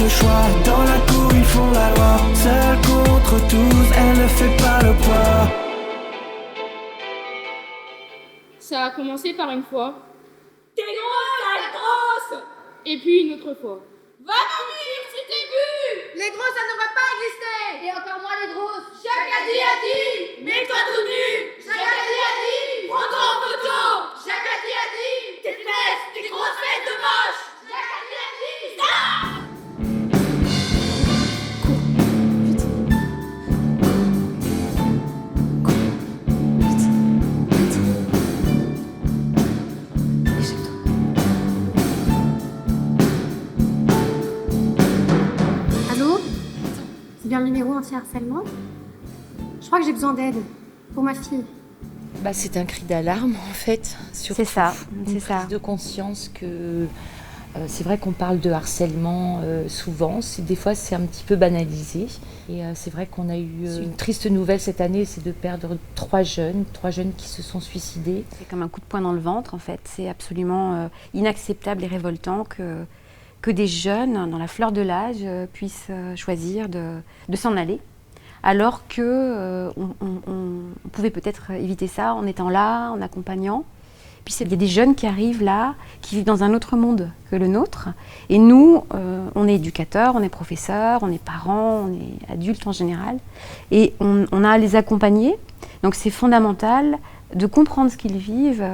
de choix. Dans la cour ils font la loi. Seule contre tous, elle ne fait pas le poids. Ça a commencé par une fois. T'es grosse, sale grosse! Et puis une autre fois. Va mourir, c'était bu! Les grosses, ça ne devrait pas exister! Et encore moins les grosses! Jacques a dit! Mets-toi tout nu! Jacques a dit! Prends-toi en photo! Jacques a dit! Tes fesses, tes grosses fesses de moche! Jacques a dit! Stop! Allô? C'est bien le numéro anti-harcèlement? Je crois que j'ai besoin d'aide pour ma fille. Bah, c'est un cri d'alarme en fait. C'est ça, c'est Une ça. prise de conscience que c'est vrai qu'on parle de harcèlement souvent. Des fois, c'est un petit peu banalisé. Et c'est vrai qu'on a eu une triste nouvelle cette année, c'est de perdre trois jeunes qui se sont suicidés. C'est comme un coup de poing dans le ventre en fait. C'est absolument inacceptable et révoltant que des jeunes, dans la fleur de l'âge, puissent choisir de s'en aller. Alors que on pouvait peut-être éviter ça en étant là, en accompagnant. Puis il y a des jeunes qui arrivent là, qui vivent dans un autre monde que le nôtre. Et nous, on est éducateurs, on est professeurs, on est parents, on est adultes en général. Et on a à les accompagner. Donc c'est fondamental de comprendre ce qu'ils vivent,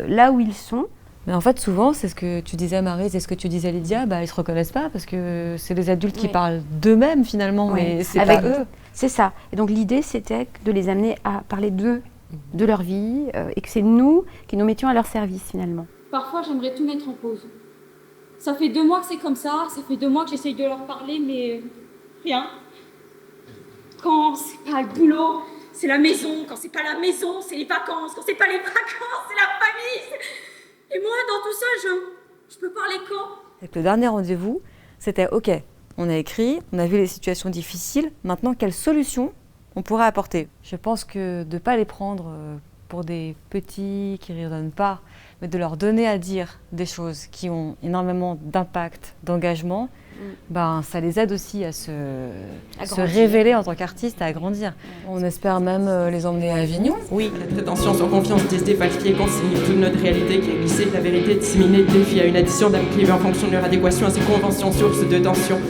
là où ils sont. Mais en fait, souvent, c'est ce que tu disais, Maryse, et ce que tu disais, Lydia, ils ne se reconnaissent pas parce que c'est les adultes qui parlent d'eux-mêmes, finalement, mais c'est pas eux. C'est ça. Et donc, l'idée, c'était de les amener à parler d'eux, de leur vie, et que c'est nous qui nous mettions à leur service, finalement. Parfois, j'aimerais tout mettre en pause. Ça fait 2 mois que c'est comme ça fait 2 mois que j'essaye de leur parler, mais rien. Quand c'est pas le boulot, c'est la maison. Quand c'est pas la maison, c'est les vacances. Quand c'est pas les vacances, c'est la famille. Et moi, dans tout ça, je peux parler quand? Et le dernier rendez-vous, c'était OK, on a écrit, on a vu les situations difficiles, maintenant quelle solution on pourrait apporter? Je pense que de ne pas les prendre pour des petits qui ne raisonnent pas, mais de leur donner à dire des choses qui ont énormément d'impact, d'engagement, ben, ça les aide aussi à se révéler en tant qu'artistes, à grandir. On espère même les emmener à Avignon. Oui, la prétention sans confiance, tester, falsifier, consigner toute notre réalité qui est glissée, la vérité disséminée, défie à une addition d'âmes privées en fonction de leur adéquation à ces conventions, sources de tension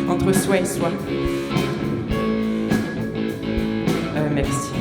entre soi et soi. Merci.